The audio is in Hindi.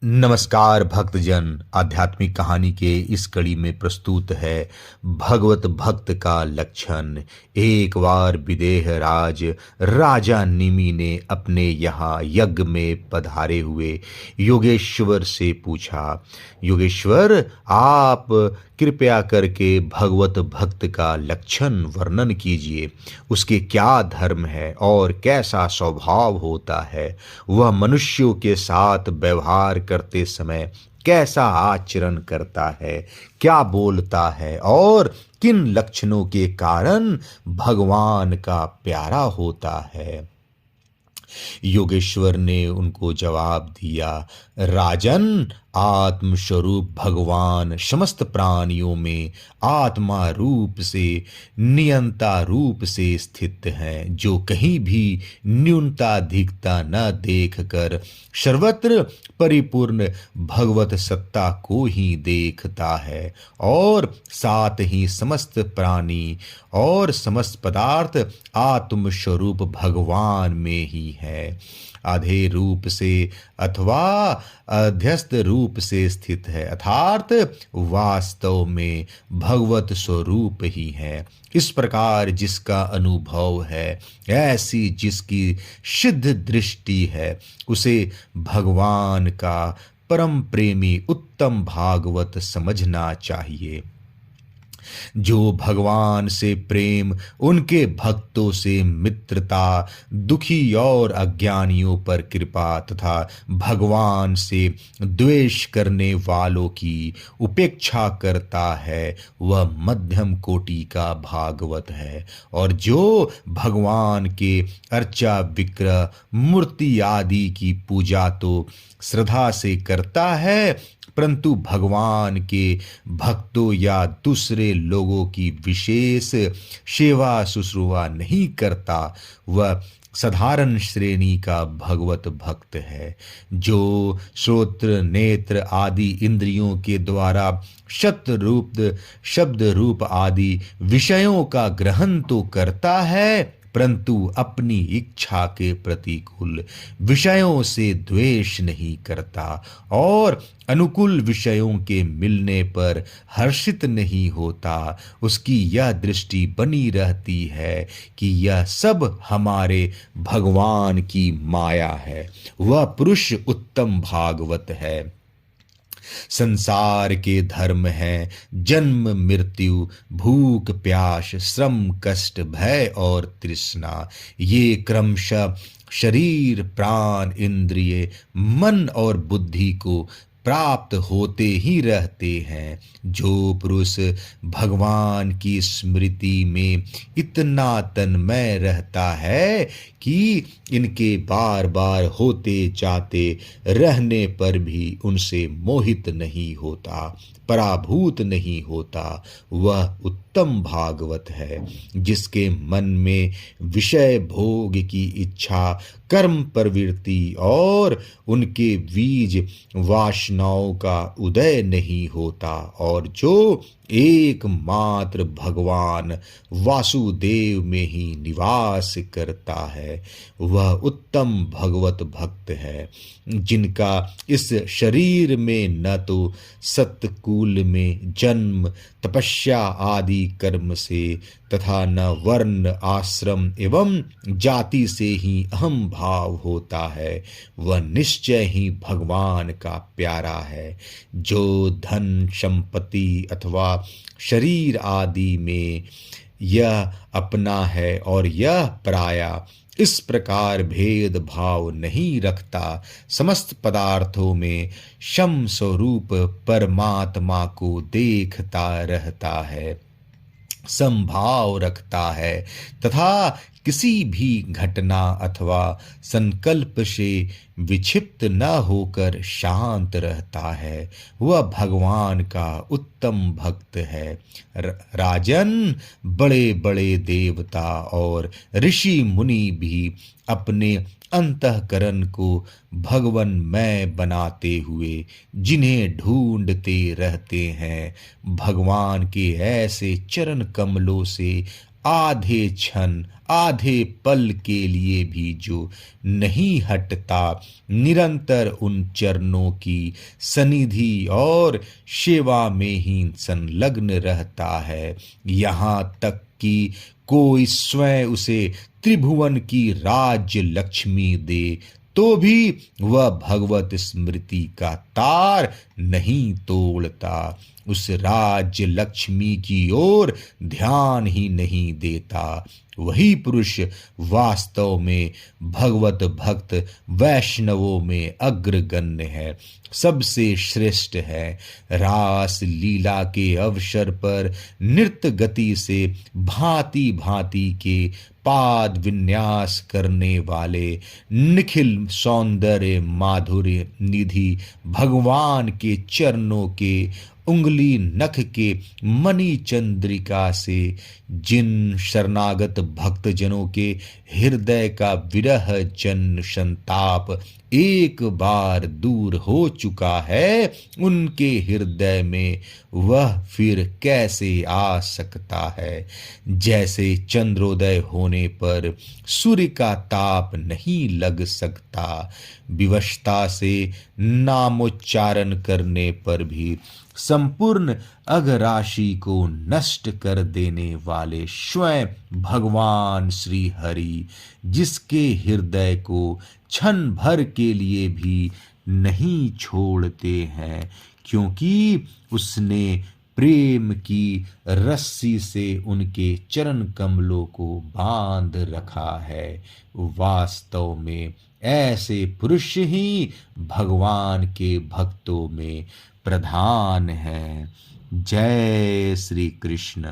नमस्कार भक्तजन। आध्यात्मिक कहानी के इस कड़ी में प्रस्तुत है भगवत भक्त का लक्षण। एक बार विदेह राज राजा निमि ने अपने यहाँ यज्ञ में पधारे हुए योगेश्वर से पूछा, योगेश्वर, आप कृपया करके भगवत भक्त का लक्षण वर्णन कीजिए। उसके क्या धर्म है और कैसा स्वभाव होता है? वह मनुष्यों के साथ व्यवहार करते समय कैसा आचरण करता है, क्या बोलता है और किन लक्षणों के कारण भगवान का प्यारा होता है? योगेश्वर ने उनको जवाब दिया, राजन, आत्म स्वरूप भगवान समस्त प्राणियों में आत्मा रूप से नियंता रूप से स्थित हैं, जो कहीं भी न्यूनता अधिकता न देखकर सर्वत्र परिपूर्ण भगवत सत्ता को ही देखता है और साथ ही समस्त प्राणी और समस्त पदार्थ आत्म स्वरूप भगवान में ही है। आधे रूप से अथवा अध्यस्त रूप से स्थित है, अर्थात वास्तव में भगवत स्वरूप ही है। इस प्रकार जिसका अनुभव है, ऐसी जिसकी सिद्ध दृष्टि है, उसे भगवान का परम प्रेमी उत्तम भागवत समझना चाहिए। जो भगवान से प्रेम, उनके भक्तों से मित्रता, दुखी और अज्ञानियों पर कृपा तथा भगवान से द्वेष करने वालों की उपेक्षा करता है, वह मध्यम कोटि का भागवत है। और जो भगवान के अर्चा विग्रह मूर्ति आदि की पूजा तो श्रद्धा से करता है, परंतु भगवान के भक्तों या दूसरे लोगों की विशेष सेवा शुश्रूषा नहीं करता, वह साधारण श्रेणी का भगवत भक्त है। जो श्रोत्र, नेत्र आदि इंद्रियों के द्वारा शब्द रूप आदि विषयों का ग्रहण तो करता है, परंतु अपनी इच्छा के प्रतिकूल विषयों से द्वेष नहीं करता और अनुकूल विषयों के मिलने पर हर्षित नहीं होता। उसकी यह दृष्टि बनी रहती है कि यह सब हमारे भगवान की माया है। वह पुरुष उत्तम भागवत है। संसार के धर्म हैं जन्म मृत्यु, भूख प्यास, श्रम कष्ट, भय और तृष्णा। ये क्रमशः शरीर, प्राण, इंद्रिय, मन और बुद्धि को प्राप्त होते ही रहते हैं। जो पुरुष भगवान की स्मृति में इतना तन्मय रहता है कि इनके बार बार होते जाते रहने पर भी उनसे मोहित नहीं होता, पराभूत नहीं होता, वह उत्तम भागवत है। जिसके मन में विषय भोग की इच्छा, कर्म प्रवृत्ति और उनके बीज वासनाओं का उदय नहीं होता और जो एकमात्र भगवान वासुदेव में ही निवास करता है, वह उत्तम भगवत भक्त है। जिनका इस शरीर में न तो सत्कुल में जन्म, तपस्या आदि कर्म से तथा न वर्ण, आश्रम एवं जाति से ही अहम भाव होता है, वह निश्चय ही भगवान का प्यारा है। जो धन संपत्ति अथवा शरीर आदि में यह अपना है और यह पराया, इस प्रकार भेद भाव नहीं रखता, समस्त पदार्थों में सम स्वरूप परमात्मा को देखता रहता है, संभाव रखता है तथा किसी भी घटना अथवा संकल्प से विक्षिप्त न होकर शांत रहता है, वह भगवान का उत्तम भक्त है। राजन, बड़े बड़े देवता और ऋषि मुनि भी अपने अंतःकरण को भगवन्मय बनाते हुए जिन्हें ढूंढते रहते हैं, भगवान के ऐसे चरण कमलों से आधे क्षण आधे पल के लिए भी जो नहीं हटता, निरंतर उन चरणों की सनिधि और सेवा में ही संलग्न रहता है, यहाँ तक कि कोई स्वयं उसे त्रिभुवन की राज्य लक्ष्मी दे तो भी वह भगवत स्मृति का तार नहीं तोड़ता, उस राज्य लक्ष्मी की ओर ध्यान ही नहीं देता। वही पुरुष वास्तव में भगवत भक्त वैष्णवों में अग्रगण्य है, सबसे श्रेष्ठ है। रास लीला के अवसर पर नृत्य गति से भांति भांति के पाद विन्यास करने वाले निखिल सौंदर्य माधुर्य निधि भगवान के चरणों के उंगली नख के मणि चंद्रिका से जिन शरणागत भक्तजनों के हृदय का विरह जन संताप एक बार दूर हो चुका है, उनके हृदय में वह फिर कैसे आ सकता है। जैसे चंद्रोदय होने पर सूर्य का ताप नहीं लग सकता, विवशता से नामोच्चारण करने पर भी संपूर्ण अघराशि को नष्ट कर देने वाले स्वयं भगवान श्री हरि, जिसके हृदय को क्षण भर के लिए भी नहीं छोड़ते हैं, क्योंकि उसने प्रेम की रस्सी से उनके चरण कमलों को बांध रखा है। वास्तव में ऐसे पुरुष ही भगवान के भक्तों में प्रधान हैं। जय श्री कृष्ण।